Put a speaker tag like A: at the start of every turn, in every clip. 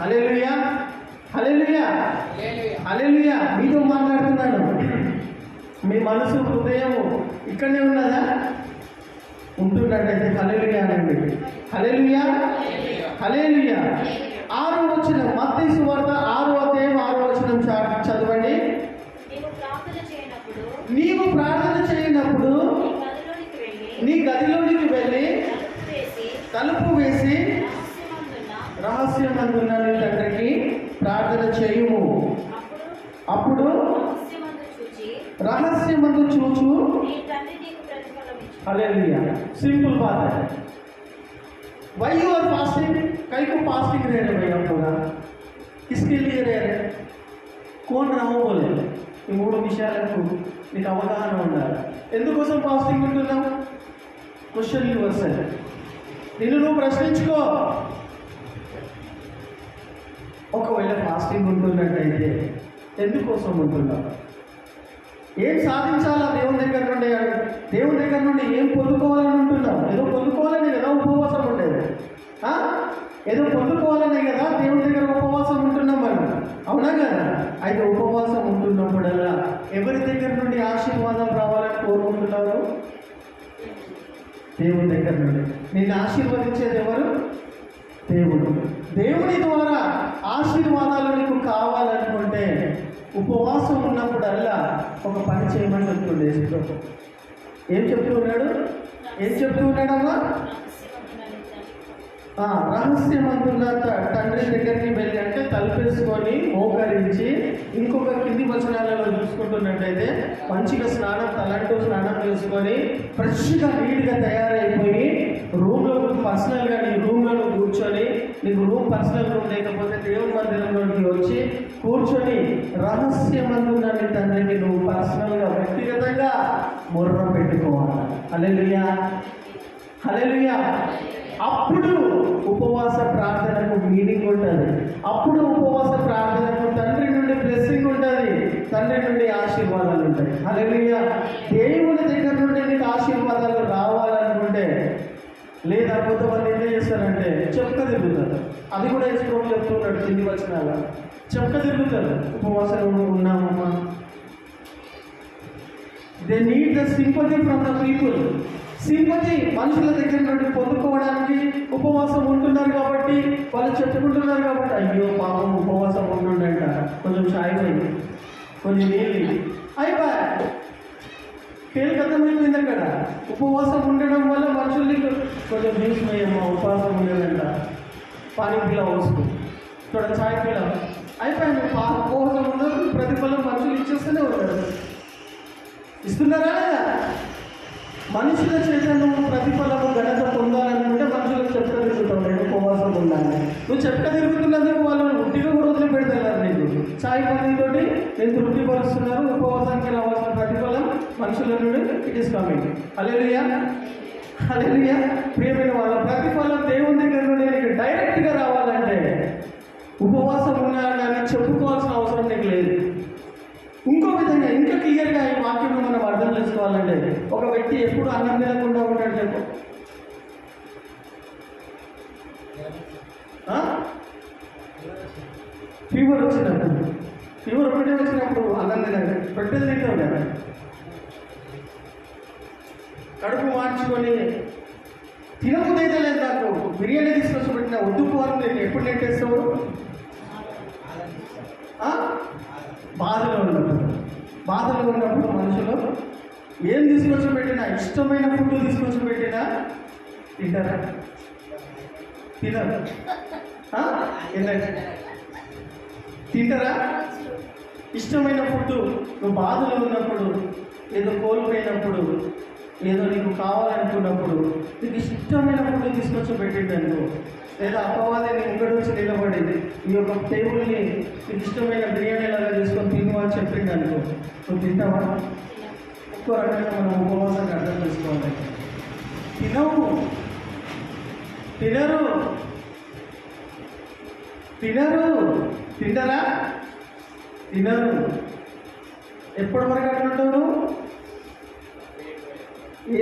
A: హల్లెలూయా, హల్లెలూయా, హల్లెలూయా. మీతో మాట్లాడుతున్నాడు. మీ మనసు హృదయము ఇక్కడనే ఉన్నదా? ఉంటున్నట్టయితే హల్లెలూయా అనండి. హల్లెలూయా, హల్లెలూయా. 6వ వచనం, మత్తయి సువార్త 6వ అధ్యాయం 6వ వచనం చదవండి. నీవు ప్రార్థన చేయనప్పుడు నీ గదిలోనికి వెళ్ళి తలుపు వేసి రహస్యమందున్న నీ తండ్రికి ప్రార్థన చేయుము. అప్పుడు రహస్యమందు చూచు. హల్లెలూయా. సింపుల్ బాత్ है. Why you are fasting? कई को फास्टिंग रह रहे भाई आप लोग? किसके लिए रह रहे? कौन रहो बोले? ఈ 3 విషయాలకు నీకు అవగాహన ఉండాలి. ఎందుకోసం ఫాస్టింగ్ ఉంటున్నావు? Question your self. నిన్ను నువ్వు ప్రశ్నించుకో. ఒకవేళ ఫాస్టింగ్ ఉంటున్నట్టయితే ఎందుకోసం ఉంటున్నావు? ఏం సాధించాలా దేవుని దగ్గర నుండి? దేవుని దగ్గర నుండి ఏం పొందుకోవాలని ఉంటున్నావు? ఏదో పొందుకోవాలని కదా ఉపవాసం ఉండేది. ఏదో పొందుకోవాలనే కదా దేవుని దగ్గర ఉపవాసం ఉంటున్నాం మనం, అవునా కదా? అయితే ఉపవాసం ఉంటున్నప్పుడల్లా ఎవరి దగ్గర నుండి ఆశీర్వాదం రావాలని కోరుకుంటున్నారు? దేవుని దగ్గర నుండి. నిన్ను ఆశీర్వదించేది ఎవరు? దేవుడు. దేవుని ద్వారా ఆశీర్వాదాలు నీకు కావాలనుకుంటే ఉపవాసం ఉన్నప్పుడల్లా ఒక పని చేయమని చెప్తుండే. ఏం చెప్తూ ఉన్నాడు? ఏం చెప్తూ ఉన్నాడమ్మా? రహస్యమందున్న తండ్రి దగ్గరికి వెళ్ళి, అంటే తలుపేసుకొని మోకరించి, ఇంకొక కింది వచనాలలో చూసుకుంటున్నట్టయితే మంచిగా తలంటూ స్నానం చేసుకొని ఫ్రెష్గా నీట్గా తయారైపోయి రూమ్లో పర్సనల్గా నీ రూమ్లో కూర్చొని, నీకు రూమ్ పర్సనల్ రూమ్ లేకపోతే దేవుని మందిరంలోకి వచ్చి కూర్చొని రహస్యమందున్న నీ తండ్రికి నువ్వు పర్సనల్గా వ్యక్తిగతంగా మొర్ర పెట్టుకోవాలి. హల్లెలూయా, హల్లెలూయా. అప్పుడు ఉపవాస ప్రార్థనకు మీనింగ్ ఉంటుంది. అప్పుడు ఉపవాస ప్రార్థనకు తండ్రి నుండి బ్లెస్సింగ్ ఉంటుంది, తండ్రి నుండి ఆశీర్వాదాలు ఉంటాయి. హల్లెలూయా. దేవుని దగ్గర నుండి నీకు ఆశీర్వాదాలు రావాలనుకుంటే, లేదా కొంతమంది ఏం చేస్తారంటే చెప్క తిరుగుతారు. అది కూడా వేసుకోవడం చెప్తున్నాడు కింది వచనాల. చెప్క తిరుగుతారు. ఉపవాసం ఉన్నామమ్మా. They need the sympathy from the people. Sympathy మనుషుల దగ్గర నుండి పొందుకోవడానికి ఉపవాసం ఉంటున్నారు కాబట్టి, వాళ్ళు చెప్పుకుంటున్నారు కాబట్టి, అయ్యో పాపం ఉపవాసం ఉంటుండంట, కొంచెం చాయ్ పోయింది, కొంచెం నీళ్ళు అయిపోయా, కీలకమైపోయింది అక్కడ. ఉపవాసం ఉండడం వల్ల మనుషుల్ని కొంచెం జ్యూస్ వేయమ్మా, ఉపవాసం ఉండేదంట, పానీ పిల్ల వస్తూ చూడ చాయ్ పిల్ల అయిపోయింది. ఉపవాసం ఉండదు, ప్రతిఫలం మనుషులు ఇచ్చేస్తూనే ఉంటారు. ఇస్తున్నారా లేదా? మనుషుల చేత నువ్వు ప్రతిఫలము ఘనత పొందాలనుకుంటే మనుషులకు చెప్క తిరుగుతావు. నేను ఉపవాసం ఉండాలి. నువ్వు చెప్క తిరుగుతున్నందుకు వాళ్ళు ఉట్టిగా కూడా వదిలి పెడతారు. నీకు చాయ్ పనితోటి నేను తృప్తిపరుస్తున్నారు. ఉపవాసానికి రావాల్సిన ప్రతిఫలం మనుషుల నుండి ఇట్ ఈస్ కమింగ్. హల్లెలూయా, హల్లెలూయా. ప్రియమైన వాళ్ళ ప్రతిఫలం దేవుని దగ్గర నుండి నీకు డైరెక్ట్గా రావాలంటే ఉపవాసం ఉన్నాడని చెప్పుకోవాల్సిన అవసరం నీకు లేదు. ఇంకో విధంగా ఇంకా క్లియర్గా ఈ వాక్యం మనం అర్థం చేసుకోవాలంటే, ఒక వ్యక్తి ఎప్పుడు అన్నం తినకుండా ఉంటాడు చెప్పు. ఫీవర్ ఒకటే వచ్చినప్పుడు అన్నం తినదు, రొట్టెలు తింటాం కదా. కడుపు మార్చుకొని తినబుదైతే లేదు. నాకు బిర్యానీ తీసుకొచ్చి పెట్టిన వద్దుకు అని నేను ఎప్పుడు నెట్టేస్తావు? బాధలో ఉన్నప్పుడు మనుషులు ఏం తీసుకొచ్చి పెట్టినా, ఇష్టమైన ఫుడ్ తీసుకొచ్చి పెట్టినా తింటారా? తినరు. తింటారా? ఇష్టమైన ఫుడ్ నువ్వు బాధలో ఉన్నప్పుడు, ఏదో కోల్పోయినప్పుడు, ఏదో నీకు కావాలనుకున్నప్పుడు నీకు ఇష్టమైన ఫుడ్ తీసుకొచ్చి పెట్టిండను, లేదా అపవాది నీ ముంగడు వచ్చి నిలబడింది, ఈ యొక్క టేబుల్ని నీకు ఇష్టమైన బిర్యానీ లాగా తీసుకొని తిను అని చెప్పింది అనుకో, నువ్వు తింటావా? ఒక్కో రకంగా మనం ఉపవాసాన్ని అర్థం చేసుకోవాలి. తినరా? తినరు. ఎప్పటి వరకు అట్లుంటావు?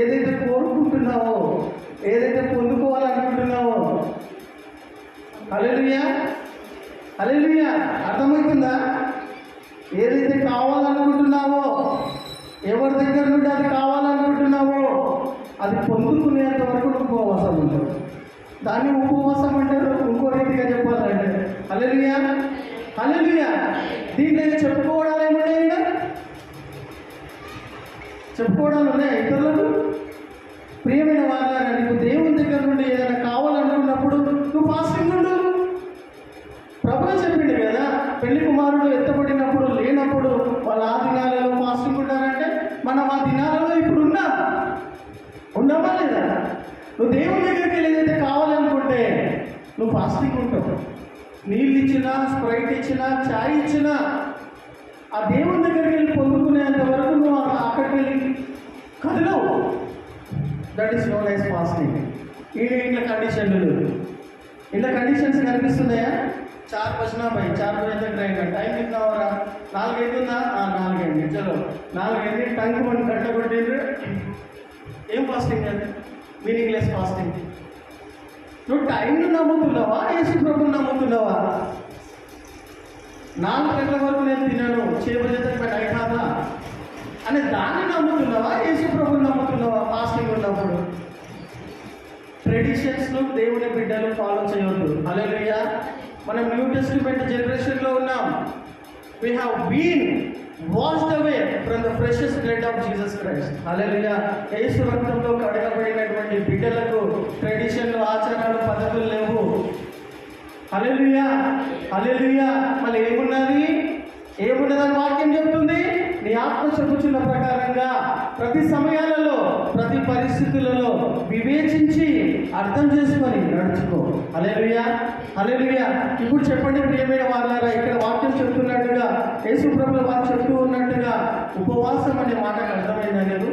A: ఏదైతే కోరుకుంటున్నావో, ఏదైతే పొందుకోవాలనుకుంటున్నావో, హల్లెలూయా, హల్లెలూయా. అర్థమవుతుందా? ఏదైతే కావాలనుకుంటున్నావో, ఎవరి దగ్గర నుండి అది కావాలనుకుంటున్నావో అది పొందుకునేంత వరకు ఉపవాసం ఉంటుంది. దాన్ని ఉపవాసం అంటారు. ఇంకో రీతిగా చెప్పాలంటే హల్లెలూయా, హల్లెలూయా. దీంట్లో చెప్పుకోవడాలు ఏమున్నాయి? చెప్పుకోవడాలు ఉన్నాయి ఇతరులకు. ప్రియమైన వాళ్ళ నీకు దేవుని దగ్గర నుండి ఏదైనా కావాలనుకున్నప్పుడు నువ్వు ఫాస్టింగ్ ఉండు. ప్రభువు చెప్పిండు కదా, పెళ్లి కుమారుడు ఎత్తబడినప్పుడు లేనప్పుడు వాళ్ళ ఆ దినాలలో ఫాస్టింగ్ ఉంటారంటే మనం ఆ దినాలలో ఇప్పుడు ఉన్నామా లేదా? నువ్వు దేవుని దగ్గరికి ఏదైతే కావాలనుకుంటే నువ్వు ఫాస్టింగ్ ఉంటావు. నీళ్ళు ఇచ్చినా, స్ప్రైట్ ఇచ్చినా, ఛాయ్ ఇచ్చినా ఆ దేవుని దగ్గరికి వెళ్ళి పొందుకునేంత వరకు నువ్వు అక్కడికి వెళ్ళి కదలవు. That is known as fasting. ఇట్లా కండిషన్స్ కనిపిస్తున్నాయా? 4 बजना भाई 4 बजे तक रहेगा. टाइम कितना हो रहा? 4 गंटुंदा 4 गंटे. चलो 4 गंटे टंक मन कट्टगొట్టిండ్రు. ఏం ఫాస్టింగ్ అది? Meaningless fasting. నువ్వు టైంను నమ్ముతున్నావా, యేసు ప్రభువుని నమ్ముతున్నావా? 4 గంటల వరకు నేను తినను, 6 बजे तक मैं नहीं खाता అనే దాన్ని నమ్ముతున్నావా, యేసు ప్రభువుని నమ్ముతున్నావా? ఫాస్టింగ్ ఉన్నప్పుడు ట్రెడిషన్స్ను దేవుని బిడ్డలు ఫాలో చేయవద్దు. హల్లెలూయా. మనం న్యూ టెస్టిమెంట్ జనరేషన్లో ఉన్నాం. We have been washed away from the precious blood of Jesus Christ. Hallelujah. యేసు రక్తంలో కడగబడినటువంటి బిడ్డలకు ట్రెడిషన్లు, ఆచారాలు, పద్ధతులు లేవు. హల్లెలూయా, హల్లెలూయా. మళ్ళీ ఏమున్నదని వాక్యం చెప్తుంది? నీ ఆత్మ చెప్పుచున్న ప్రకారంగా ప్రతి సమయాలలో, ప్రతి పరిస్థితులలో వివేచించి అర్థం చేసుకొని నడుచుకో. హల్లెలూయా, హల్లెలూయా. ఇప్పుడు చెప్పండి ప్రియమైన వాళ్ళారా, ఇక్కడ వాక్యం చెప్తున్నట్టుగా, యేసు ప్రభువు వారు చెప్తూ ఉన్నట్టుగా ఉపవాసం అనే మాటకు అర్థమైందనేది.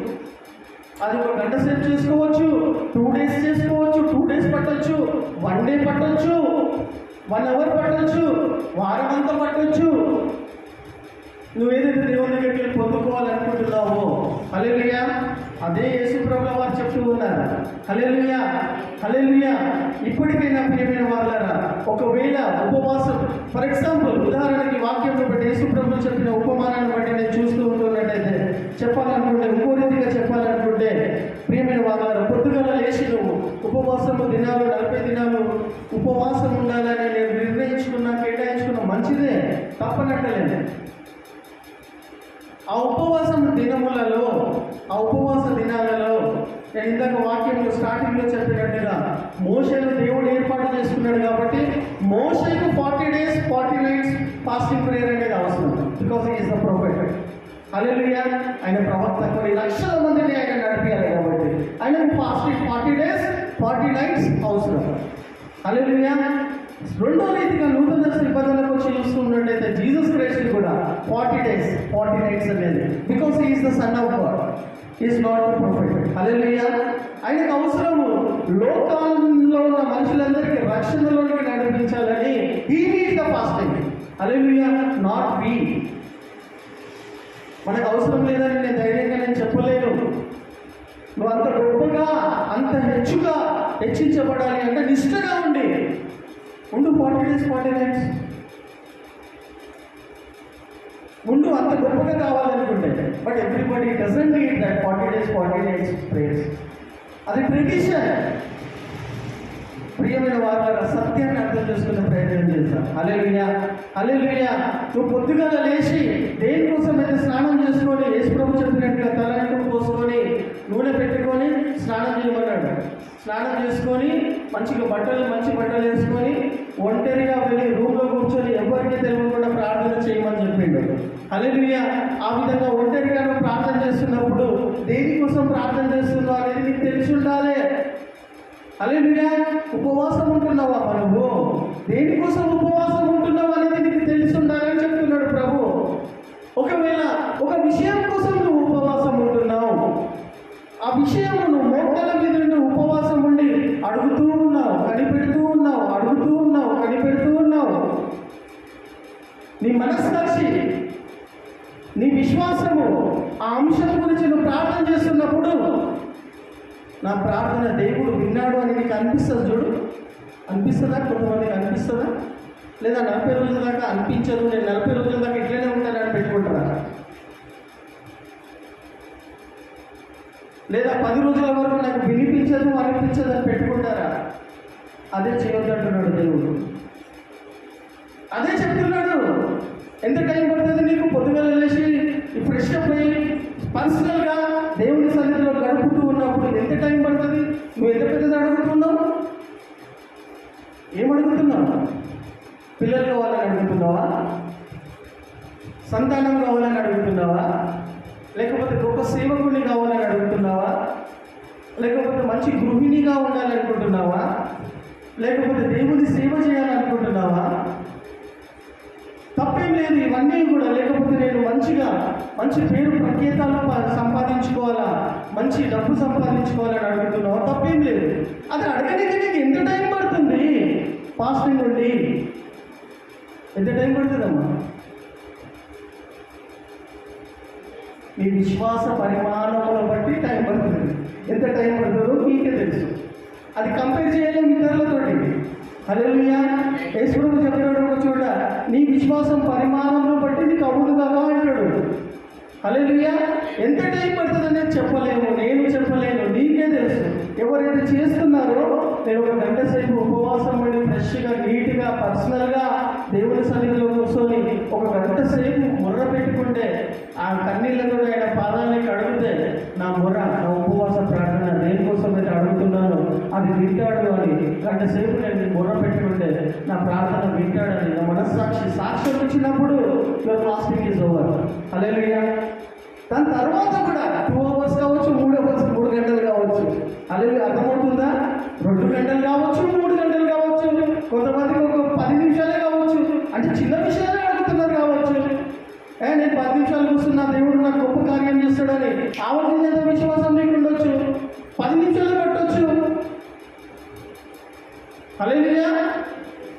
A: అది 1 గంట సేపు చేసుకోవచ్చు, 2 days చేసుకోవచ్చు, 2 days పట్టొచ్చు, 1 day పట్టొచ్చు, 1 hour పట్టొచ్చు, వారం అంతా పట్టొచ్చు. నువ్వేదైతే దేవుని దగ్గరికి పొందుకోవాలనుకుంటున్నావో, హల్లెలూయా, అదే యేసు ప్రభువు వారు చెప్తూ ఉన్నారు. హల్లెలూయా, హల్లెలూయా. ఇప్పటికైనా ప్రియమైన వాళ్ళారా, ఒకవేళ ఉపవాసం, ఫర్ ఎగ్జాంపుల్ ఉదాహరణకి వాక్యంలో బట్టి యేసు ప్రభువు చెప్పిన ఉపమానాన్ని బట్టి నేను చూస్తూ ఉంటున్నట్టయితే చెప్పాలనుకుంటే, ఇంకో రీతిగా చెప్పాలనుకుంటే ప్రియమైన వాళ్ళారా, పొద్దుగల లేచి నువ్వు ఉపవాసము దినాలు 40 దినాలు ఉపవాసం ఉండాలని నేను కేటాయించుకున్న మంచిదే, తప్పనట్టలేదు. ఆ ఉపవాస దినాలలో నేను ఇందాక వాక్యంలో స్టార్టింగ్లో చెప్పినట్టుగా మోషేను దేవుడు ఏర్పాటు చేసుకున్నాడు కాబట్టి మోషేకు 40 days 40 nights ఫాస్టింగ్ ప్రేయర్ అనేది అవసరం. Because he is the prophet. Hallelujah. ఆయన ప్రవక్త, కొన్ని లక్షల మందిని ఆయన నడిపించాలి కాబట్టి ఆయనకు ఫాస్టింగ్ 40 days 40 nights అవసరం. హల్లెలూయా. రెండో రీతిగా నూతన నిబంధనలకు వచ్చి చూస్తున్నట్టయితే జీసస్ క్రైస్ట్ కూడా 40 days 40 nights అనేది, because he is the son of God, he is not the prophet. Hallelujah. ఆయనకు అవసరము లోకంలో ఉన్న మనుషులందరికీ రక్షణలోనికి నడిపించాలని he need the fasting. Hallelujah. Not we. మనకు అవసరం లేదని నేను ధైర్యంగా చెప్పలేను. నువ్వు అంత గొప్పగా, అంత హెచ్చించబడాలి అంటే నిష్ఠగా ఉండు 40 days 40 nights ముందు అంత గొప్పగా కావాలనుకుంటే. But everybody doesn't need that 40 days 40 nights prayers. అది ట్రెడిషన్. ప్రియమైన వాళ్ళ సత్యాన్ని అర్థం చేసుకునే ప్రయత్నం చేస్తాం. హల్లెలూయా, హల్లెలూయా. నువ్వు పొద్దుగా లేచి దేనికోసం అయితే స్నానం చేసుకొని యేసు ప్రభు చెప్పినట్టుగా తలంటు పోసుకొని నూనె పెట్టుకొని స్నానం చేయమన్నాడు. స్నానం చేసుకొని మంచి బట్టలు వేసుకొని ఒంటరిగా వెళ్ళి రూమ్లో కూర్చొని ఎవరికి తెలియకుండా ప్రార్థన చేయమని చెప్పిండు. హల్లెలూయా. ఆ విధంగా ఒంటరిగా ప్రార్థన చేస్తున్నప్పుడు దేనికోసం ప్రార్థన చేస్తున్నావు అనేది నీకు తెలిసి ఉండాలి. హల్లెలూయా. ఉపవాసం ఉంటున్నావా మనము? దేనికోసం ఉపవాసం ఉంటున్నావు అనేది నీకు తెలిసి ఉండాలని చెప్తున్నాడు ప్రభు. ఒకవేళ ఒక విషయం కోసం నువ్వు ఉపవాసం ఉంటున్నావు, ఆ విషయం నువ్వు మోకాళ్ళ మీద నుండి ఉపవాసం ఉండి అడుగుతూ ఉన్నావు, కనిపెడుతూ ఉన్నావు, కనిపెడుతూ ఉన్నావు. నీ మనస్సాక్షి, నీ విశ్వాసము ఆ అంశం గురించి నువ్వు ప్రార్థన చేస్తున్నప్పుడు నా ప్రార్థన దేవుడు విన్నాడు అని నీకు అనిపిస్తుంది. చూడు, అనిపిస్తుందా? కొంతమందికి అనిపిస్తుందా? లేదా 40 రోజుల దాకా అనిపించదు, నేను 40 రోజుల దాకా ఇట్లనే ఉంటానని పెట్టుకుంటారా? లేదా 10 రోజుల వరకు నాకు వినిపించదు అనిపించదు అని పెట్టుకుంటారా? అదే చేయొద్దంటున్నాడు దేవుడు. అదే చెప్తున్నాడు. ఎంత టైం పడుతుంది నీకు? పొద్దుగా వెళ్ళేసి ఫ్రెష్ అప్ అయ్యి పర్సనల్గా దేవుని సన్నిధిలో గడుపుతూ ఉన్నప్పుడు ఎంత టైం పడుతుంది? నువ్వు ఎంత పెద్దది అడుగుతున్నావు? ఏమడుగుతున్నావు? పిల్లలు కావాలని అడుగుతున్నావా? సంతానం కావాలని అడుగుతున్నావా? లేకపోతే గొప్ప సేవకుని కావాలని అడుగుతున్నావా? లేకపోతే మంచి గృహిణిగా ఉండాలనుకుంటున్నావా? లేకపోతే దేవుని సేవ చేయాలనుకుంటున్నావా? తప్పేం లేదు ఇవన్నీ కూడా. లేకపోతే నేను మంచి పేరు ప్రఖ్యాతాలు సంపాదించుకోవాలా, మంచి డబ్బు సంపాదించుకోవాలని అడుగుతున్నావా? తప్పేం లేదు. అది అడగడానికి నీకు ఎంత టైం పడుతుంది? ఫాస్టింగ్ ఉండి ఎంత టైం పడుతుందమ్మా? మీ విశ్వాస పరిమాణములను బట్టి టైం పడుతుంది. ఎంత టైం పడుతుందో మీకే తెలుసు. అది కంపేర్ చేయలేము ఇతరులతోటి. హల్లెలూయా. యేసుప్రభు చెప్పాడు ఒక చోట, నీ విశ్వాసం పరిమాణంలో బట్టి నీకు అవును కదా అంటాడు. హల్లెలూయా. ఎంత టైం పడుతుందనే చెప్పలేము, నేను చెప్పలేను, నీకే తెలుసు. ఎవరైతే చేస్తున్నారో, నేను ఒక గంట సేపు ఉపవాసం ఉండి ఫ్రెష్గా నీట్గా పర్సనల్గా దేవుని సన్నిధిలో కూర్చొని ఒక గంట సేపు మొర్ర పెట్టుకుంటే, ఆ కన్నీళ్ళతో ఆయన పాదాలని కడిగితే, నా మొర్ర, నా ఉపవాస ప్రార్థన దేనికోసం అయితే అడుగుతున్నాను అది వింటాడు అని గంట సేపు నేను మొర్ర పెట్టుకుంటే నా ప్రార్థన వింటాడని నా మనస్సాక్షి సాక్ష్యం ఇచ్చినప్పుడు యువర్ ఫాస్టింగ్ ఈజ్ ఓవర్. హల్లెలూయా. దాని తర్వాత కూడా 2 hours కావచ్చు, 3 hours, 3 గంటలు కావచ్చు. హల్లెలూయా. అర్థమవుతుందా? 2 గంటలు కావచ్చు, 3 గంటలు కావచ్చు, కొంతమందికి ఒక 10 నిమిషాలే కావచ్చు. అంటే చిన్న విషయాలే అడుగుతున్నారు కావచ్చు. నేను 10 నిమిషాలు కూర్చున్నా, దేవుడు నాకు గొప్ప కార్యం చేస్తాడని ఆలోచించేంత విశ్వాసం నీకు ఉండొచ్చు. 10 నిమిషాలు పట్టొచ్చు. హల్లెలూయా.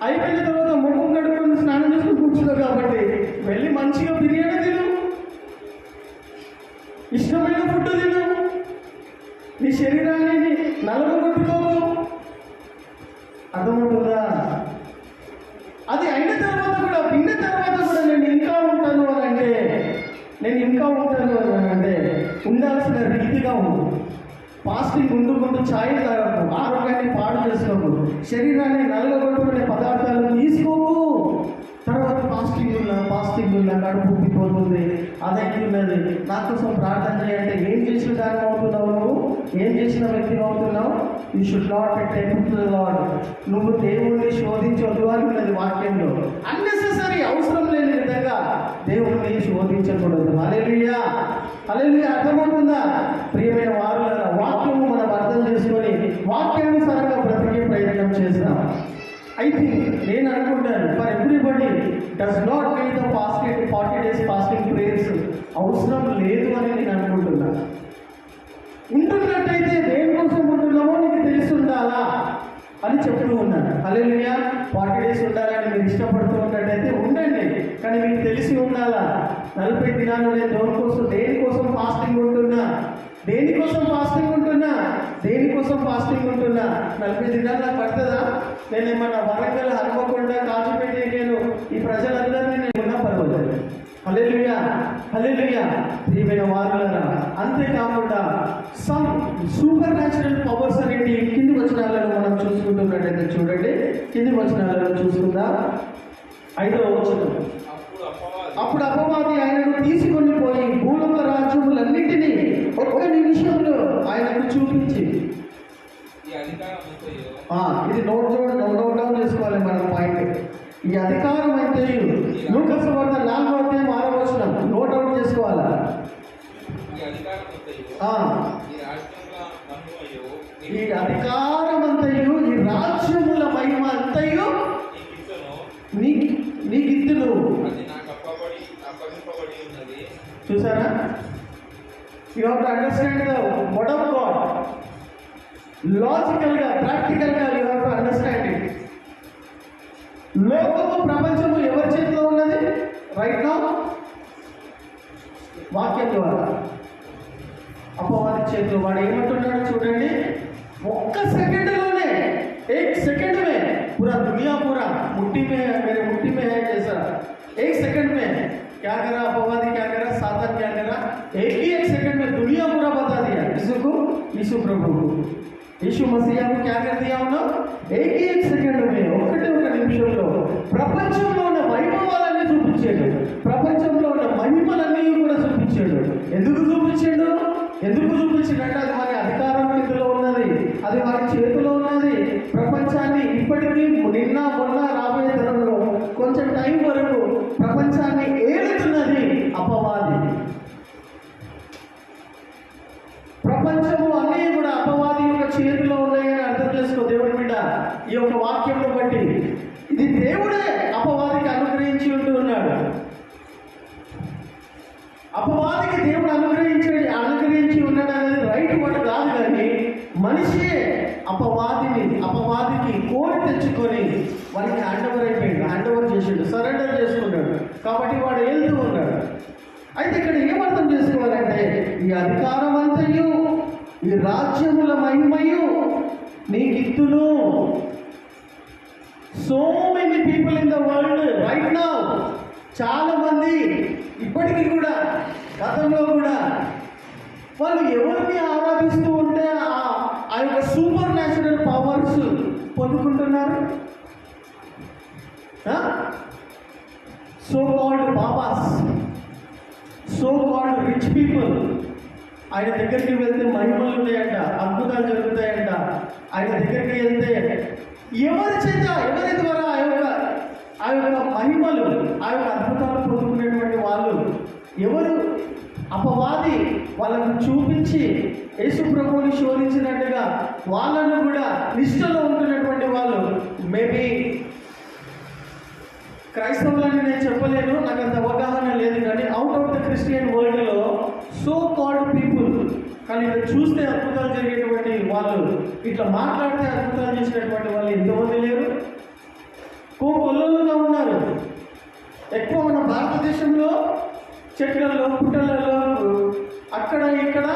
A: అయిపోయిన తర్వాత ముఖం కడుక్కొని స్నానం చేసుకుని కూర్చున్నావు కాబట్టి వెళ్ళి మంచిగా బిర్యానీ తిను, ఇష్టమైన ఫుడ్ తిను, నీ శరీరాన్ని నలగొట్టుకోకు. అర్థమవుతుందా? అది అయిన తర్వాత కూడా, విన్న తర్వాత కూడా నేను ఇంకా ఉంటాను అని అంటే ఉండాల్సిన రీతిగా ఉంది. ఫాస్టింగ్ ఉండుకుంటూ ఛాయ్ తాగకు, ఆరోగ్యాన్ని పాడు చేసుకోకు, శరీరాన్ని నలగొట్టుకునే పదార్థాలు తీసుకోకు. తర్వాత ఫాస్టింగ్ ఉన్నా కడుపు ఉబ్బిపోతుంది, అదైతున్నది, నా కోసం ప్రార్థన చేయంటే ఏం చేసిన దాన్ని అవుతున్నావు? నువ్వు ఏం చేసిన వ్యక్తిని అవుతున్నావు? You should not tempt the lord. నువ్వు దేవుణ్ణి శోధించొద్దు అని ఉన్నది వాక్యంలో. అన్నెసెసరీ, అవసరం లేని విధంగా దేవుణ్ణి శోధించకూడదు. హల్లెలూయా. హల్లెలూయా. అర్థమవుతుందా? ప్రియమైన వారులారా, వాక్యము మనం అర్థం చేసుకొని వాక్యానుసారంగా బ్రతికే ప్రయత్నం చేస్తాం. I think నేను అనుకుంటాను, for everybody does not need the 40 days fasting prayers అవసరం లేదు అని నేను అనుకుంటున్నాను. ఉంటున్నట్టయితే దేనికోసం ఉంటున్నామో నీకు తెలిసి ఉండాలా అని చెప్తూ ఉన్నాను. హల్లెలూయా. 40 days ఉండాలని మీరు ఇష్టపడుతూ ఉన్నట్టయితే ఉండండి, కానీ మీకు తెలిసి ఉండాలా. 40 దినాలు నేను దేనికోసం ఫాస్టింగ్ ఉంటున్నా, దేనికోసం ఫాస్టింగ్ ఉంటున్నా 40 దినాలు నాకు పడుతుందా? నేను ఏమన్నా వరంగల్, హనుమకొండ, కాచిపేట నేను ఈ ప్రజలందరినీ నేను ఉన్నా పర్వాలేదు. హల్లెలూయా. హల్లెలూయా. ప్రియమైన వారులారా, అంతేకాకుండా సమ్ సూపర్ న్యాచురల్ పవర్స్ అనేవి కింది వచనాలను మనం చూసుకుంటున్నట్టయితే చూడండి. కింది వచనాలను చూసుకుందాం. 5వ వచనం. అప్పుడు అపవాది ఆయనను తీసుకొని పోయి భూలోక రాజ్యములన్నిటినీ ఒక్క నిమిషంలో ఆయనకు చూపించి, ఇది నోట్ డౌన్ చేసుకోవాలి మన పాయింట్. ఈ అధికారం అయితే లూకాసు వార్త 4వ అధ్యాయం 6వ వచనం నోట్ అవుట్ చేసుకోవాలా? ఈ అధికారం అంతయు, ఈ రాజ్యముల మహిమ అంతయు నీకిత్తును. చూసారా? You have to understand the word of God. లాజికల్గా, ప్రాక్టికల్గా you have to understand it. లోకము, ప్రపంచము ఎవరి చేతిలో ఉన్నది రైట్ నౌ? వాక్యం ద్వారా. అపవాది చేతిలో. వాడు ఏమంటున్నాడు చూడండి, ఒక్క సెకండ్లోనే, 1 సెకండ్ మే पूरा दुनिया पूरा मुट्ठी में है, मेरे मुट्ठी में है जैसा। 1 सेकंड में क्या करा अपवादी, क्या करा सातान, क्या करा, एक सेकंड में दुनिया पूरा बता दिया किसको, यीशु प्रभु को, यीशु मसीहा को क्या कर दिया उन्होंने, एक సెకండ్ में ఒకటే ఒక నిమిషంలో ప్రపంచంలో ఉన్న వైభవాలన్నీ చూపించాడు, ప్రపంచంలో ఉన్న మహిమలన్నీ కూడా చూపించాడు. ఎందుకు చూపించాడు అంటే అది వారి అధికారం చేతిలో ఉన్నది, అది వారి చేతిలో ఉన్నది. ప్రపంచాన్ని ఇప్పటికీ నిన్న మొన్న రాబోయే తరంలో కొంచెం టైం వరకు ప్రపంచాన్ని ఏలుతున్నది అపవాది. ప్రపంచము అన్నీ కూడా అపవాది యొక్క చేతిలో ఉన్నాయని అర్థం చేసుకో దేవుడి బిడ్డ. ఈ యొక్క వాక్యంలో బట్టి ఇది దేవుడే అపవాదికి అనుగ్రహించి ఉన్నాడు. అపవాదికి దేవుడు అనుగ్రహించి ఉన్నాడు అనేది రైట్ వర్డ్ కాదు, కానీ మనిషే అపవాదికి కోరి తెచ్చుకొని వాడికి హ్యాండ్ ఓవర్ చేసాడు, సరెండర్ చేసుకున్నాడు. కాబట్టి వాడు వెళ్తూ ఉన్నాడు. అయితే ఇక్కడ ఏమర్థం చేసుకోవాలంటే, ఈ అధికారం అంతయు ఈ రాజ్యముల మహిమయు నీకిత్తును. So many people in the world right now, చాలా మంది ఇప్పటికీ కూడా గతంలో కూడా వాళ్ళు ఎవరిని ఆరాధిస్తూ ఉంటే ఆ యొక్క సూపర్ న్యాచురల్ పవర్స్ పొందుకుంటున్నారు. So called babas, so called rich people, ఆయన దగ్గరికి వెళ్తే మహిమలు ఉంటాయంట, అద్భుతాలు జరుగుతాయంట. ఆయన దగ్గరికి వెళ్తే ఎవరి ద్వారా ఆ యొక్క మహిమలు, ఆ యొక్క అద్భుతాలు పొందుకునేటువంటి వాళ్ళు ఎవరు? అపవాది వాళ్ళకు చూపించి యేసు ప్రభువుని శోధించినట్టుగా వాళ్ళను కూడా నిష్ఠలో ఉంటున్నటువంటి వాళ్ళు. మేబీ క్రైస్తవులని నేను చెప్పలేను, నాకు అంత అవగాహన లేదు, కానీ అవుట్ ఆఫ్ ద క్రిస్టియన్ వరల్డ్లో సో కాల్డ్ పీపుల్, కానీ ఇక్కడ చూస్తే అద్భుతాలు జరిగేటువంటి వాళ్ళు, ఇట్లా మాట్లాడితే అద్భుతాలు చేసినటువంటి వాళ్ళు ఎంతమంది లేరు? కొల్లుగా ఉన్నారు. ఎక్కువ మన భారతదేశంలో చెట్లలో, పుట్టలలో, అక్కడ ఇక్కడ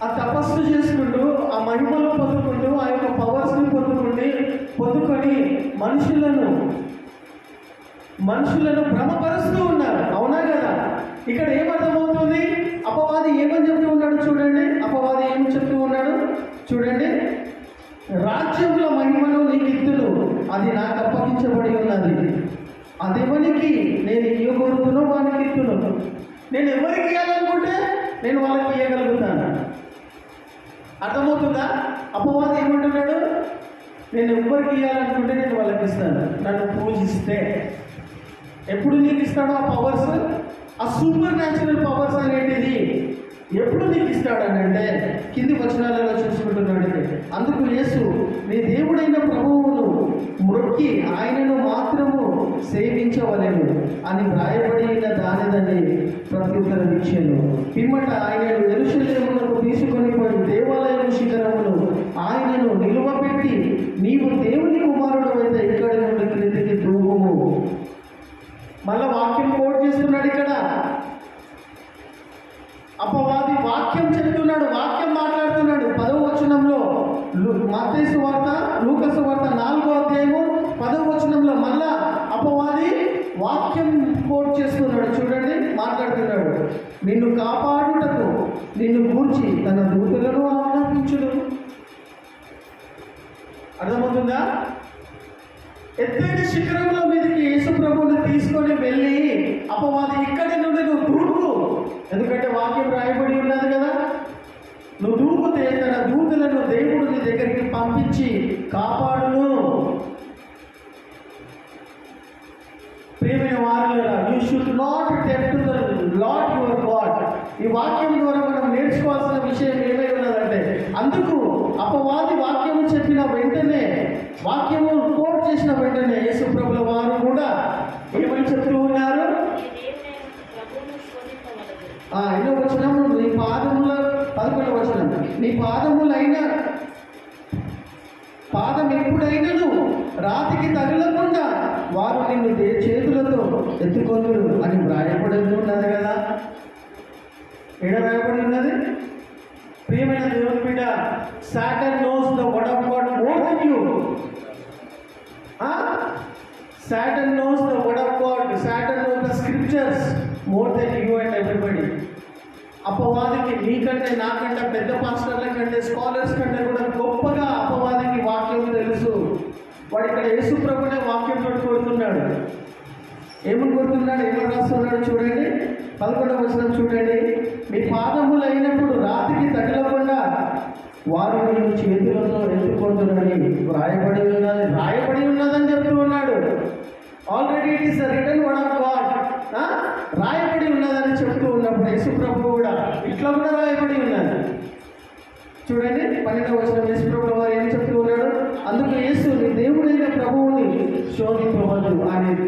A: ఆ తపస్సు చేసుకుంటూ, ఆ మహిమలు పొందుకుంటూ, ఆ యొక్క పవర్స్ని పొందుకొని మనుషులను భ్రమపరుస్తూ ఉన్నారు. అవునా కదా? ఇక్కడ ఏమర్థమవుతుంది? అపవాది ఏమని చెప్తూ ఉన్నాడు చూడండి. అపవాది ఏం చెప్తూ ఉన్నాడు చూడండి. రాజ్యముల మహిమను నీకు ఇత్తును, అది నాకు అప్పగించబడి ఉన్నది. అదెవరికి నేను ఇవ్వగలుగుతున్నో వానికి ఇత్తును. నేను ఎవరికి ఇవ్వాలనుకుంటే నేను వాళ్ళకి ఇవ్వగలుగుతాను. అర్థమవుతుందా? అపవాది ఏమంటున్నాడు? నేను ఎవరికి ఇవ్వాలనుకుంటే నేను వాళ్ళకి ఇస్తాను. నన్ను పూజిస్తే ఎప్పుడు నీకు ఇస్తాడో ఆ పవర్స్, ఆ సూపర్ న్యాచురల్ పవర్స్ అనేటిది ఎప్పుడు నీకు ఇస్తాడనంటే కింది వచనాలలో చూసుకుంటున్నాడు. అందుకు యేసు నీ దేవుడైన ప్రభువును మ్రొక్కి ఆయనను మాత్రము సేవించవలెను అని వ్రాయబడి ఉన్న దానిదని ప్రత్యుత్తరం ఇచ్చాను. పిమ్మట ఆయనను యెరూషలేమునకు తీసుకొని పోయి దేవాలయం శిఖరమును ఆయనను నిలువబెట్టి నీవు దేవుని కుమారుడు అయితే ఇక్కడి నుండి క్రిందికి దూకుము. మళ్ళా వాక్యం కోట్ చేస్తున్నాడు ఇక్కడ. అపవాది వాక్యం చెప్తున్నాడు, వాక్యం మాట్లాడుతున్నాడు. 10వ వచనంలో మత్తయి సువార్త, లూకా సువార్త 4వ అధ్యాయము 10వ వచనంలో మళ్ళా అపవాది వాక్యం కోట్ చేస్తున్నాడు. చూడండి, మాట్లాడుతున్నాడు. నిన్ను కాపాడుటకు నిన్ను గూర్చి తన దూతలను ఆజ్ఞాపించును. అర్థమవుతుందా? ఎత్తైన శిఖరంలో మీదకి యేసు ప్రభువుని తీసుకొని వెళ్ళి అపవాది ఇక్కడి నుండి నువ్వు దూకు, ఎందుకంటే వాక్యం రాయబడి ఉన్నది కదా, నువ్వు దూకుతే తన దూతలను దేవుడు నీ దగ్గరికి పంపించి కాపాడును. ప్రియమైన వారలారా, you should not tempt the lord your God. ఈ వాక్యం ద్వారా మనం నేర్చుకోవాల్సిన విషయం ఏమై ఉన్నదంటే, అందుకు అపవాది వాక్యము చెప్పిన వెంటనే, వాక్యము కోట్ చేసిన వెంటనే యేసు ప్రభుల వారు కూడా ఏమని చెప్తూ ఉన్నారు? ఎన్నో వచనం? నీ పాదముల 11వ వచనం, నీ పాదములైన పాదం ఎప్పుడైనను రాతికి తగలకుండా వారు నిన్ను చేతులతో ఎత్తుకొందురు అని వ్రాయబడి ఉన్నది కదా. ఏడ రాయబడి ఉన్నది? ప్రియమైన దేవుని బిడ్డ, Satan knows the word of God more than you. Satan knows the word of God. Satan knows the scriptures more than you and everybody. అపవాదికి నీకంటే నాకంటే పెద్ద పాస్టర్ల కంటే స్కాలర్స్ కంటే కూడా గొప్పగా అపవాదికి వాక్యం తెలుసు. వాడు ఇక్కడ యేసు ప్రభునే వాక్యంతో కొడుతున్నాడు. ఏమని కొడుతున్నాడు, ఏమని రాస్తున్నాడు చూడండి. 11వ వచనం చూడండి. మీ పాదములు అయినప్పుడు రాతికి తగలకుండా వారు నేను చేతులతో ఎత్తుకుంటున్నాడని రాయబడి ఉన్నదని చెప్తూ ఉన్నాడు. Already it is the written word of God. రాయబడి ఉన్నదని చెప్తూ ఉన్నప్పుడు యేసు ప్రభు కూడా ఇట్లా కూడా రాయబడి ఉన్నది. చూడండి 12వ వచనం. యేసు ప్రభు వారు ఏం చెప్తూ ఉన్నాడు, అందుకు యేసు నీ దేవుడైన ప్రభువుని శోధింపవద్దు అనేది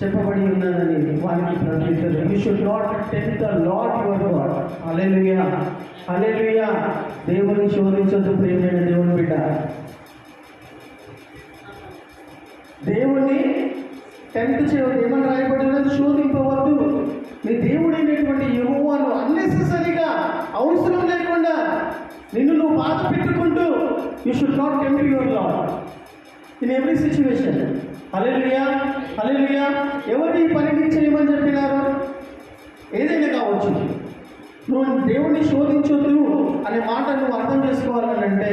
A: చెప్పబడి ఉన్నదని వారికి ప్రకటించారు. You should not tempt the lord your God. Hallelujah, hallelujah. దేవుని శోధించొద్దు ప్రియమైన దేవుని బిడ్డ. దేవుణ్ణి టెంప్ట్ చేయవద్దు. ఏమని రాయబడి ఉన్నది, శోధింపవద్దు. నీ దేవుడైనటువంటి యెహోవాను అన్నెసెసరీగా అవసరం లేకుండా నిన్ను నువ్వు బాధ పెట్టుకుంటూ you should not tempt your lord in every situation. Hallelujah, hallelujah. ఎవరు ఈ పనిని చేయమని చెప్పినారు? ఏదైనా కావచ్చు. నువ్వు దేవుణ్ణి శోధించొద్దు అనే మాట నువ్వు అర్థం చేసుకోవాలని అంటే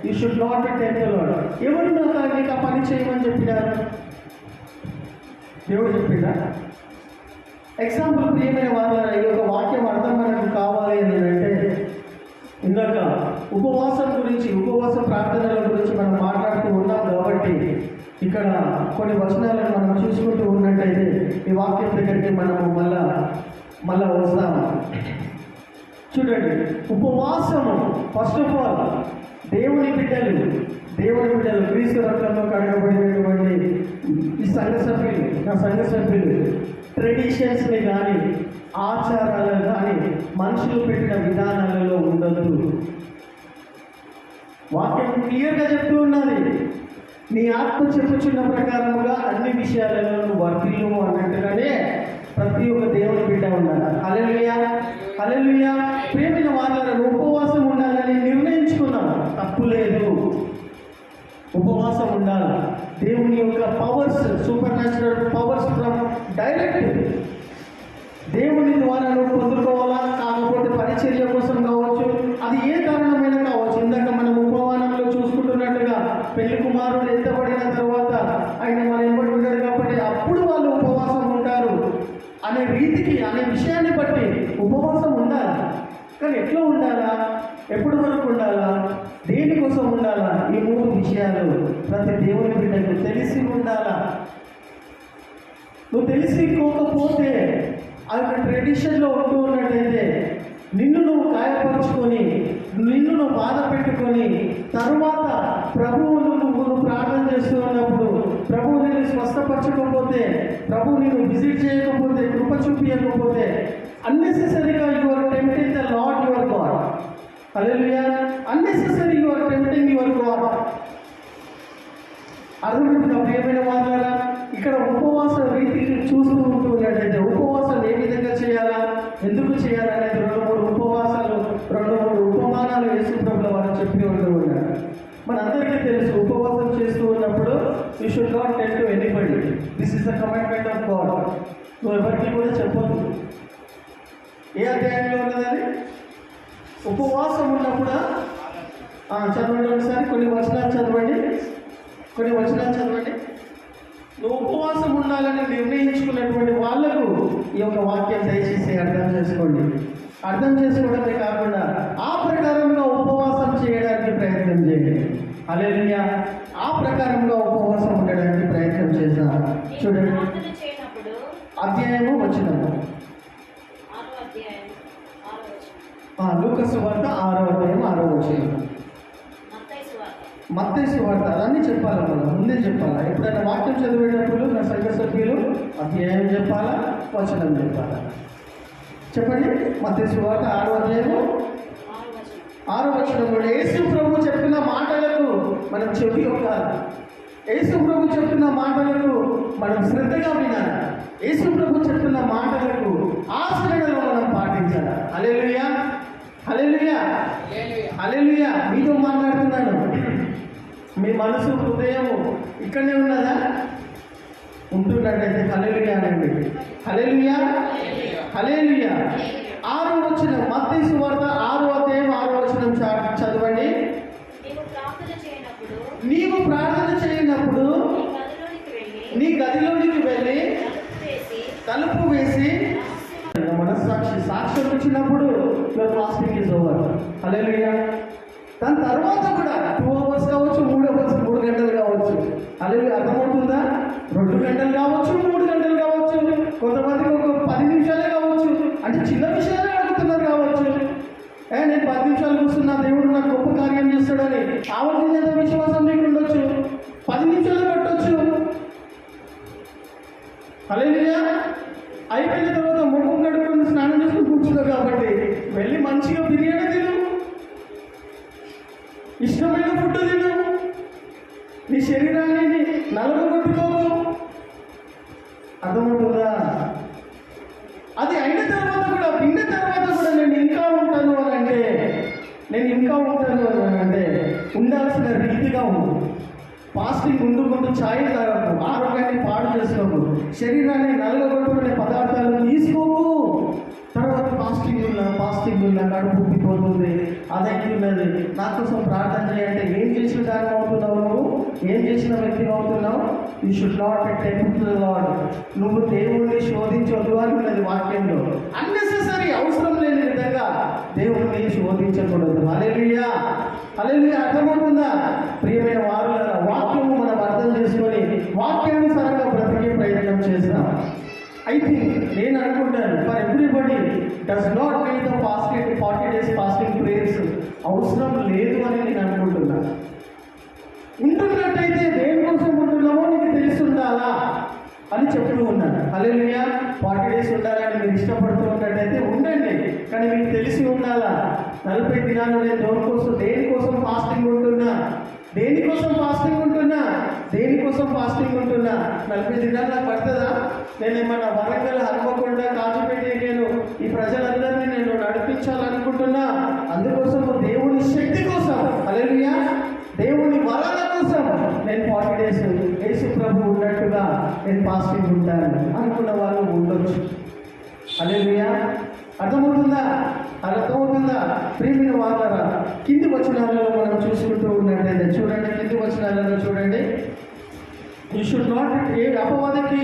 A: you should not tempt the lord. ఎవరు నీకు ఆ పని చేయమని చెప్పినారు? దేవుడు చెప్పిందా? ఎగ్జాంపుల్ ప్రియమైన వాళ్ళ ఈ యొక్క వాక్యం అర్థం మనకు కావాలి అని అంటే, ఇందాక ఉపవాసం గురించి, ఉపవాస ప్రార్థనల గురించి మనం మాట్లాడుతూ ఉన్నాం కాబట్టి ఇక్కడ కొన్ని వచనాలను మనం చూసుకుంటూ ఉన్నట్టయితే ఈ వాక్యం దగ్గరికి మనము మళ్ళా వస్తాము. చూడండి, ఉపవాసము ఫస్ట్ ఆఫ్ ఆల్ దేవుని బిడ్డలు క్రీస్తు రక్తంలో కడగబడినటువంటి ఈ సంఘ సభ్యులు, నా సంఘ సభ్యులు ట్రెడిషన్స్ని కానీ ఆచారాలను కానీ మనుషులు పెట్టిన విధానాలలో ఉండదు. వాక్యం క్లియర్గా చెప్తూ ఉన్నది. నీ ఆత్మ చెప్పుచున్న ప్రకారముగా అన్ని విషయాలలో వర్తిల్లు అన్నట్టుగానే ప్రతి ఒక్క దేవుని బిడ్డ ఉండాలి. హల్లెలూయా, హల్లెలూయా. ప్రేమైన వాళ్ళను ఉపవాసం ఉండాలని నిర్ణయించుకున్నాను, తప్పు లేదు. ఉపవాసం ఉండాలి. దేవుని యొక్క powers, super natural powers from direct దేవుని ద్వారా నువ్వు పొందుకోవాలా, కాకపోతే పరిచర్య కోసం కావచ్చు, అది ఏ కారణమైనా కావచ్చు. ఇందాక మనం ఉపవానంలో చూసుకుంటున్నట్టుగా పెళ్లి కుమారుడు ఎత్తబడిన తర్వాత ఆయన మన ఎంబడి ఉంటాడు కాబట్టి అప్పుడు వాళ్ళు ఉపవాసం ఉంటారు అనే రీతికి, అనే విషయాన్ని బట్టి ఉపవాసం ఉండాలా. కానీ ఎట్లా ఉండాలా, ఎప్పటి వరకు ఉండాలా, దేనికోసం ఉండాలా, ఈ 3 విషయాలు ప్రతి దేవుని బిడ్డకు తెలిసి ఉండాలా. నువ్వు తెలుసుకోకపోతే ఆ యొక్క ట్రెడిషన్లో ఉంటూ ఉన్నట్టయితే నిన్ను నువ్వు గాయపరుచుకొని, నిన్ను నువ్వు బాధ పెట్టుకొని, తరువాత ప్రభువును నువ్వు ప్రార్థన చేస్తూ ఉన్నప్పుడు ప్రభువు నిన్ను స్వస్థపరచకపోతే, ప్రభువు నిన్ను విజిట్ చేయకపోతే, కృప చూపించకపోతే అన్నెసెసరీగా you are tempting the lord your God. Hallelujah. Unnecessary you are tempting your God. అర్థమవుతుందా ప్రియమైన వాళ్ళారా? ఇక్కడ ఉపవాస రీతిని చూస్తూ ఉంటున్నట్టయితే ఉపవాసం ఏ విధంగా చేయాలా, ఎందుకు చేయాలనేది 2-3 ఉపవాసాలు, 2-3 ఉపమానాలు యేసు ప్రభువుల వారు చెప్పి ఉంటున్నారు. మనందరికీ తెలుసు, ఉపవాసం చేస్తూ ఉన్నప్పుడు you should not tell to anybody. This is the commandment of God. నువ్వు ఎవరికి కూడా చెప్పొద్దు. ఏ అధ్యాయంలో ఉన్నది? ఉపవాసం ఉన్నప్పుడు చదవండి ఒకసారి, కొన్ని వచనాలు చదవండి. నువ్వు ఉపవాసం ఉండాలని నిర్ణయించుకున్నటువంటి వాళ్లకు ఈ యొక్క వాక్యం దయచేసి అర్థం చేసుకోండి. అర్థం చేసుకోవడమే కాకుండా ఆ ప్రకారంగా ఉపవాసం చేయడానికి ప్రయత్నం చేయండి. హల్లెలూయా. ఆ ప్రకారంగా ఉపవాసం ఉండడానికి ప్రయత్నం చేద్దాం. చూడండి, అధ్యాయము వచనము లూకా సువార్త 6వ అధ్యాయం 6వ వచనం. మత్తయి సువార్త అన్నీ చెప్పాలా, మనం ముందే చెప్పాలా. ఎప్పుడైనా వాక్యం చదివేటప్పుడు నా సంఘ సభ్యులు అధ్యాయం చెప్పాలా, వచనం చెప్పాలా? చెప్పండి. మత్తయి సువార్త 6వ అధ్యాయము 6వ వచనంలో యేసు ప్రభు చెప్పిన మాటలకు మనం చెవి ఒక్కాలి. యేసు ప్రభు చెప్పిన మాటలకు మనం శ్రద్ధగా వినాలి. యేసు ప్రభు చెప్పిన మాటలకు ఆచరణలో మనం పాటించాలి. హల్లెలూయా, హల్లెలూయా, హల్లెలూయా. మీతో మాట్లాడుతున్నాను. మీ మనసు హృదయము ఇక్కడనే ఉన్నదా? ఉంటున్నట్టయితే హల్లెలూయా అనండి. హల్లెలూయా, హల్లెలూయా. 6వ వచనం, మత్తయి సువార్త 6వ అధ్యాయం 6వ వచనం చదవండి. నీవు ప్రార్థన చేయనప్పుడు నీ గదిలోనికి వెళ్ళి తలుపు వేసి మనస్సాక్షి సాక్ష్యం ఇచ్చినప్పుడు యువర్ ఫాస్టింగ్ ఈజ్ ఓవర్. హల్లెలూయా. దాని తర్వాత కూడా 2 hours కావచ్చు, 3 hours, 3 గంటలు కావచ్చు. హల్లెలూయా. అర్థమవుతుందా? 2 గంటలు కావచ్చు, 3 గంటలు కావచ్చు, కొంతమందికి ఒక 10 నిమిషాలే కావచ్చు. అంటే చిన్న విషయాలే అడుగుతున్నారు కావచ్చు. నేను 10 నిమిషాలు కూర్చున్నా, దేవుడు నాకు గొప్ప కార్యం చేస్తాడని ఆలోచించేంత విశ్వాసం నీకు ఉండొచ్చు. 10 నిమిషాలు పట్టొచ్చు. హల్లెలూయా. అయిపోయిన తర్వాత ముఖం కడుక్కొని స్నానం చేసుకుని కూర్చున్నావు కాబట్టి వెళ్ళి మంచిగా బిర్యానీ తిను, ఇష్టమైన ఫుడ్ తిను, నీ శరీరాన్ని నలగొట్టుకోవు. అర్థమవుతుందా? అది అయిన తర్వాత కూడా, విన్న తర్వాత కూడా నేను ఇంకా ఉంటాను అని అంటే, నేను ఇంకా ఉంటాను అని అంటే ఉండాల్సిన రీతిగా ఉంది. ఫాస్టింగ్ ఉండుకుంటూ ఛాయ్ తాగకు, ఆరోగ్యాన్ని పాడు చేసుకోకు, శరీరాన్ని నలగొట్టుకునే పదార్థాలు తీసుకోకు. తర్వాత ఫాస్టింగ్ ఉన్నా కడుపు ఉప్పిపోతుంది, అదైతున్నది, నా కోసం ప్రార్థన చేయంటే ఏం చేసిన దాని అవుతున్నావు? నువ్వు ఏం చేసిన వ్యక్తి అవుతున్నావు? You should not tempt the lord. నువ్వు దేవుణ్ణి శోధించొద్దు అని ఉన్నది వాక్యంలో. అన్నెసెసరీ, అవసరం లేని విధంగా దేవుణ్ణి శోధించకూడదు. హల్లెలూయా, హల్లెలూయా. అర్థమవుతుందా? ప్రియమైన వారులారా, వాక్యము మనం అర్థం చేసుకొని వాక్యానుసారంగా బ్రతికే ప్రయత్నం చేస్తాం. ఐ థింక్, నేను అనుకుంటాను, for everybody does not need the fasting 40 days fasting prayers అవసరం లేదు అని నేను అనుకుంటున్నాను. ఉంటున్నట్టయితే దేనికోసం ఉంటున్నామో నీకు తెలుసుండాలా అని చెప్తూ ఉన్నాను. హల్లెలూయా. 40 days ఉండాలని మీరు ఇష్టపడుతూ ఉన్నట్టయితే ఉండండి, కానీ మీకు తెలిసి ఉండాలా. 40 దినాలు నేను దేనికోసం ఫాస్టింగ్ ఉంటున్నా, దేనికోసం ఫాస్టింగ్ ఉంటున్నా, దేనికోసం ఫాస్టింగ్ ఉంటున్నా. 40 దినాలు నాకు పడుతుందా? నేను ఏమన్నా వరంగల్, హన్మకొండ, కాచిపేట నేను ఈ ప్రజలందరినీ నేను నడిపించాలనుకుంటున్నా. అందుకోసం దేవుని శక్తి కోసం, హల్లెలూయా, దేవుని వరాల కోసం నేను 40 days యేసు ప్రభు ఉన్నట్టుగా నేను ఫాస్టింగ్ ఉంటాను అనుకున్న వాళ్ళు ఉండొచ్చు. హల్లెలూయా. అర్థమవుతుందా? అర్థమవుతుందా? ప్రియమైన వారులారా, కింది వచనాలలో మనం చూసుకుంటూ ఉన్నట్టయితే చూడండి, కింది వచనాలలో చూడండి. యూ షుడ్ నాట్, అపవాదికి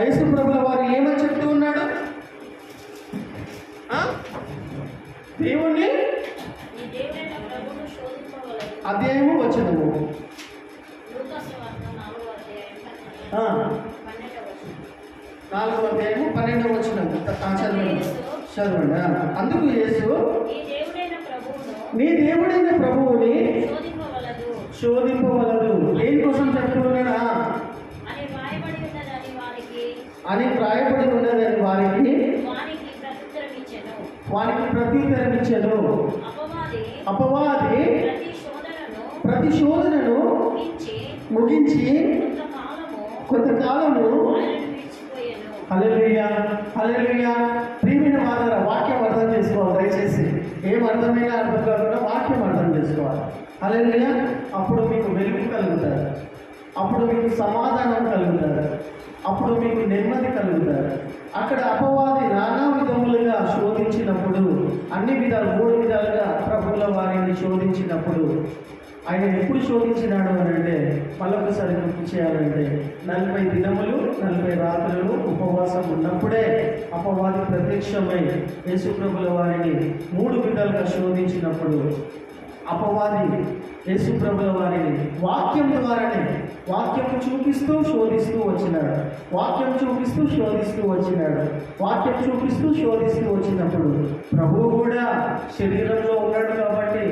A: యేసు ప్రభుల వారు ఏమని చెప్తూ ఉన్నాడు? దేవుణ్ణి అధ్యాయము వచనము 4వ అధ్యాయము 12వ వచనం చదవండి. అందుకు యేసు, నీ దేవుడైన ప్రభువుని శోధింపవలదు. దేనికోసం చెప్తున్నాడా అని వ్రాయబడి ఉన్నదని వారికి ప్రత్యుత్తరం ఇచ్చెను. అపవాది ప్రతి శోధనను ముగించి కొంతకాలము. హల్లెలూయా, హల్లెలూయా. ప్రియమైన వారులారా, వాక్యం అర్థం చేసుకోవాలి దయచేసి. ఏం అర్థమైనా అర్థం కాకుండా వాక్యం అర్థం చేసుకోవాలి. హల్లెలూయా. అప్పుడు మీకు వెలుగు కలుగుతారు, అప్పుడు మీకు సమాధానం కలుగుతారు, అప్పుడు మీకు నెమ్మది కలుగుతారు. అక్కడ అపవాది నానా విధములుగా శోధించినప్పుడు, అన్ని విధాలు 3 విధాలుగా ప్రభువుల వారిని శోధించినప్పుడు, ఆయన ఎప్పుడు శోధించినాడు అని అంటే మళ్ళొకసారి గుర్తు చేయాలంటే 40 దినములు 40 రాత్రులు ఉపవాసం ఉన్నప్పుడే అపవాది ప్రత్యక్షమై యేసు ప్రభుల వారిని 3 విధాలుగా శోధించినప్పుడు అపవాది యేసు ప్రభుల వారిని వాక్యం ద్వారానే, వాక్యం చూపిస్తూ శోధిస్తూ వచ్చినాడు, వాక్యం చూపిస్తూ శోధిస్తూ వచ్చినాడు, వాక్యం చూపిస్తూ శోధిస్తూ వచ్చినప్పుడు ప్రభువు కూడా శరీరంలో ఉన్నాడు కాబట్టి,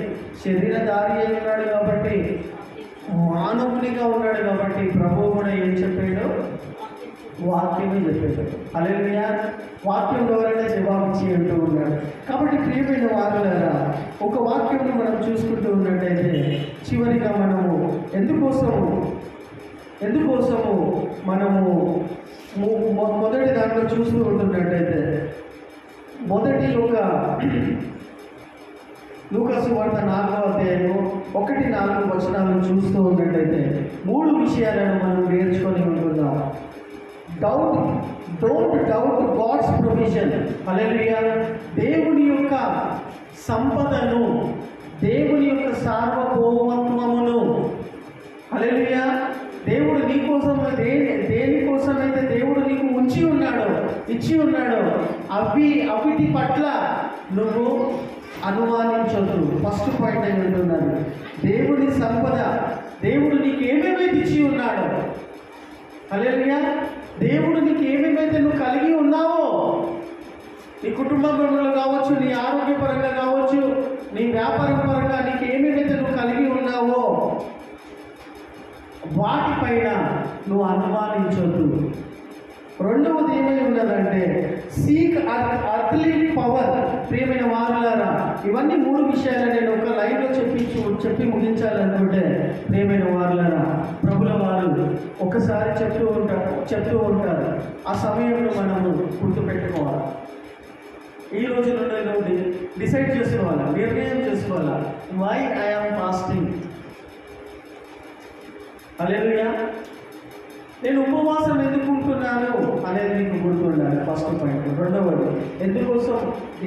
A: శరీరధారి అయి ఉన్నాడు కాబట్టి, మానవునిగా ఉన్నాడు కాబట్టి ప్రభువు కూడా ఏం చెప్పాడు? వాక్యమే చెప్పాడు. హల్లెలూయా. వాక్యం ద్వారానే జవాబిచ్చి అంటూ ఉన్నాడు. కాబట్టి ప్రియమైన వారులారా, ఒక వాక్యంని మనం చూసుకుంటూ ఉన్నట్టయితే చివరిగా మనము ఎందుకోసము మనము మొదటి దాంట్లో చూస్తూ ఉంటున్నట్టయితే, మొదటి లూకా సువార్త 4వ అధ్యాయము 1-4 వచనాలను చూస్తూ ఉన్నట్టయితే 3 విషయాలను మనం నేర్చుకొని ఉంటున్నాం. Don't doubt God's provision. Hallelujah. దేవుని యొక్క సంపదను, దేవుని యొక్క సార్వభౌమత్వమును, హల్లెలూయా, దేవుడు నీ కోసం దేనికోసమైతే దేవుడు నీకు ఇచ్చి ఉన్నాడో అవిటి పట్ల నువ్వు అనుమానించొద్దు. ఫస్ట్ పాయింట్ అని ఉంటున్నాను. దేవుని సంపద, దేవుడు నీకు ఏమేమైతే ఇచ్చి ఉన్నాడో, హల్లెలూయా, దేవుడు నీకు ఏమేమైతే నువ్వు కలిగి ఉన్నావో, నీ కుటుంబంలో కావచ్చు, నీ ఆరోగ్యపరంగా కావచ్చు, నీ వ్యాపారం పరంగా నీకు ఏమేమైతే నువ్వు కలిగి ఉన్నావో వాటిపైన నువ్వు అనుమానించొద్దు. రెండవది ఏమై ఉన్నదంటే సీక్ అర్త్లీ పవర్. ప్రియమైన వారులారా, ఇవన్నీ 3 విషయాలు నేను ఒక లైన్లో చెప్పి ముగించాలనుకుంటే, ప్రియమైన వారులారా, ప్రభుల వారు ఒకసారి చెప్తూ ఉంటారు. ఆ సమయంలో మనము గుర్తుపెట్టుకోవాలి. ఈ రోజు నుండి డిసైడ్ చేసుకోవాలా, నిర్ణయం చేసుకోవాలా, వై ఐఎమ్ ఫాస్టింగ్. హల్లెలూయా. నేను ఉపవాసం ఎందుకు ఉంటున్నాను అనేది మీకు గుర్తుండాలి. First point. రెండవది, ఎందుకోసం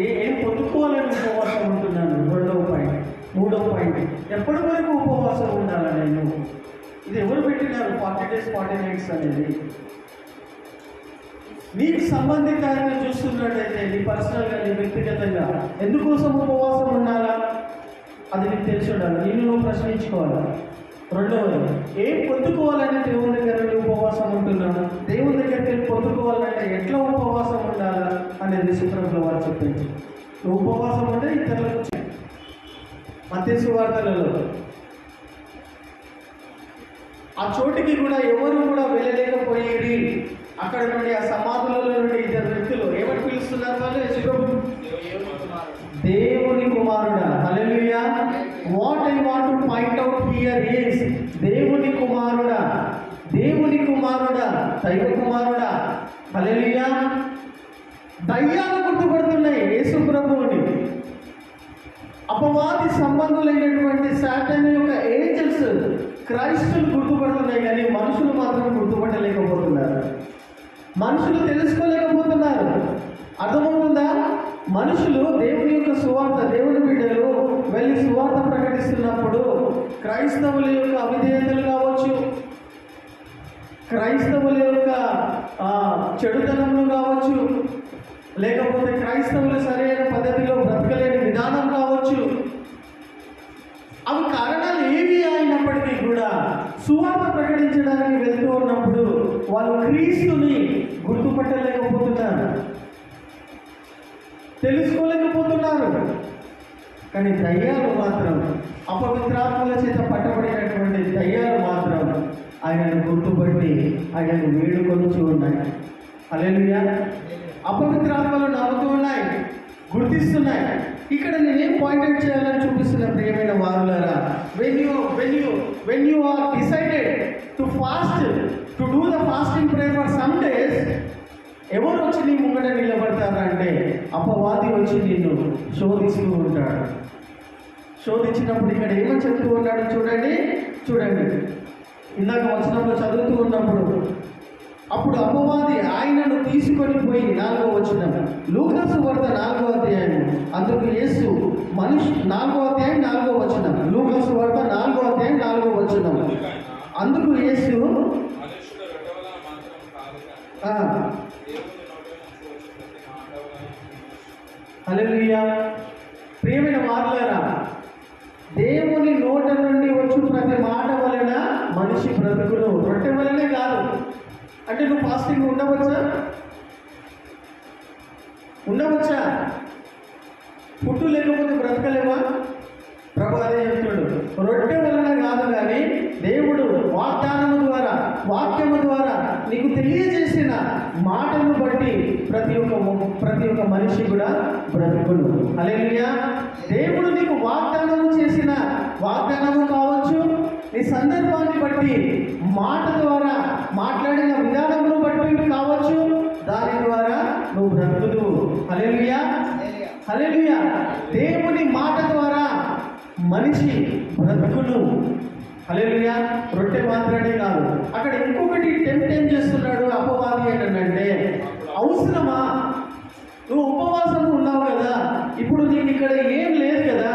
A: ఏం పొందుకోవాలని ఉపవాసం ఉంటున్నాను, రెండవ పాయింట్. మూడవ పాయింట్, ఎప్పటి వరకు ఉపవాసం ఉండాలి నేను. ఇది ఎవరు పెట్టినారు 40 days 40 nights అనేది? నీకు సంబంధితంగా చూస్తున్నట్టయితే, నీ పర్సనల్గా, నీ వ్యక్తిగతంగా ఎందుకోసం ఉపవాసం ఉండాలా అది నీకు తెలిసి ఉండాలి. నువ్వు ప్రశ్నించుకోవాలి. రెండవది, ఏం పొందుకోవాలని దేవుని దగ్గర ఉపవాసం ఉంటున్నాను, దేవుని దగ్గరికి వెళ్ళి పొందుకోవాలంటే ఎట్లా ఉపవాసం ఉండాలా అనేది యేసుప్రభుల వారు చెప్పింది. నువ్వు ఉపవాసం ఉంటే ఇతరులకు మత్తయి సువార్తలలో ఆ చోటికి కూడా ఎవరు కూడా వెళ్ళలేకపోయేది. అక్కడ నుండి ఆ సమాధులలో నుండి 2 వ్యక్తులు ఏమని పిలుస్తున్నారు వాళ్ళు? యేసుప్రభు దేవుని కుమారుడా. Hallelujah. What I want to point out here is దేవుని కుమారుడా, దేవుని కుమారుడా, దైవ కుమారుడా. హల్లెలూయా. దయ్యాలు గుర్తుపడుతున్నాయి యేసు ప్రభువుని. అపవాది సంబంధులైనటువంటి సాతాను యొక్క ఏంజల్స్, క్రైస్తులు గుర్తుపడుతున్నాయి, కానీ మనుషులు మాత్రం గుర్తుపట్టలేకపోతున్నారు. మనుషులు తెలుసుకోలేకపోతున్నారు. అర్థమవుతుందా? మనుషులు దేవుని యొక్క సువార్త, దేవుని బిడ్డలు వెళ్ళి సువార్త ప్రకటిస్తున్నప్పుడు క్రైస్తవుల యొక్క అవిధేయతలు కావచ్చు, క్రైస్తవుల యొక్క చెడుతనములు కావచ్చు, లేకపోతే క్రైస్తవులు సరైన పద్ధతిలో బ్రతకలేని విధానం కావచ్చు, అవి కారణాలు ఏవి అయినప్పటికీ కూడా సువార్త ప్రకటించడానికి వెళ్తూ ఉన్నప్పుడు వాళ్ళు క్రీస్తుని గుర్తుపట్టలేకపోతున్నారు, తెలుసుకోలేకపోతున్నారు. కానీ దయ్యాలు మాత్రం, అపవిత్రాత్మల చేత పట్టబడినటువంటి దయ్యాలు మాత్రం ఆయనను గుర్తుపట్టి ఆయనను వేడుకొనుచూ ఉన్నాయి. హల్లెలూయా. అపవిత్రాత్మలు నవ్వుతూ ఉన్నాయి, గుర్తిస్తున్నాయి. ఇక్కడ నేనేం పాయింట్ చేయాలని చూపిస్తున్న ప్రియమైన వారులారా, when you are decided to fast, to do the fasting prayer for some days, ఎవరు వచ్చి నీ ముంగడ నిలబడతారంటే అపవాది వచ్చి నిన్ను శోధిస్తూ ఉంటాడు. శోధించినప్పుడు ఇక్కడ ఏమని చెప్తూ ఉన్నాడు చూడండి. ఇందాక వచనంలో చదువుతూ ఉన్నప్పుడు, అప్పుడు అపవాది ఆయనను తీసుకొని పోయి 4వ వచనం, లూకా సువార్త 4వ అధ్యాయం, అందుకు యేసు 4వ అధ్యాయం 4వ వచనం, లూకా సువార్త 4వ అధ్యాయం 4వ వచనం, అందుకు యేసు హల్లెలూయా. ప్రియమైన వారులారా, దేవుని నోట నుండి వచ్చి ప్రతి మాట వలన మనిషి బ్రతుకును, రొట్టె వలనే కాదు. అంటే నువ్వు ఫాస్టింగ్ ఉండవచ్చా? ఫుడ్ లేకపోతే బ్రతకలేవా? ప్రభు అదే చెప్తాడు, రొట్టె వలన కాదు, కానీ దేవుడు వాగ్దానము ద్వారా, వాక్యము ద్వారా నీకు తెలియజేసిన మాటను బట్టి ప్రతి ఒక్క మనిషి కూడా బ్రతుకును. హల్లెలూయా. దేవుడు నీకు వాగ్దానము చేసిన వాగ్దానము కావచ్చు, నీ సందర్భాన్ని బట్టి మాట ద్వారా మాట్లాడిన విధానమును బట్టి కావచ్చు, దాని ద్వారా నువ్వు బ్రతుకుదు. హల్లెలూయా. హల్లెలూయా. దేవుని మాట ద్వారా మనిషి బ్రతుకును. హల్లెలూయా. రొట్టె మాత్రమే కాదు, అక్కడ ఇంకొకటి టెంప్ట్ చేస్తున్నాడు అపవాది ఏంటంటే, అవసరమా, నువ్వు ఉపవాసం ఉన్నావు కదా, ఇప్పుడు నీకు ఇక్కడ ఏం లేదు కదా,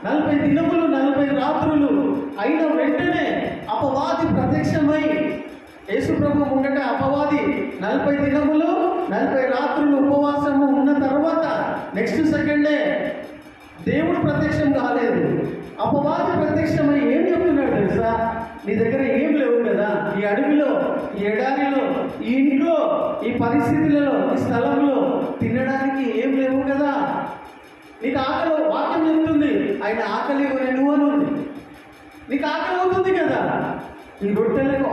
A: 40 దినములు 40 రాత్రులు అయిన వెంటనే అపవాది ప్రత్యక్షమై యేసుప్రభు ముంగట అపవాది 40 దినములు 40 రాత్రులు ఉపవాసము ఉన్న తర్వాత నెక్స్ట్ సెకండే దేవుడు ప్రత్యక్షం కాలేదు, అపవాది ప్రత్యక్షమై ఏం చెప్తున్నాడు తెలుసా, నీ దగ్గర ఏం లేవు కదా, ఈ అడవిలో, ఈ ఎడారిలో, ఈ ఇంట్లో, ఈ పరిస్థితులలో, ఈ స్థలంలో తినడానికి ఏం లేవు కదా, నీకు ఆకలి, వాక్యం చెప్తుంది ఆయన ఆకలి నువ్వు అని ఉంది, నీకు ఆకలి అవుతుంది కదా, ఈ రొట్టెలకు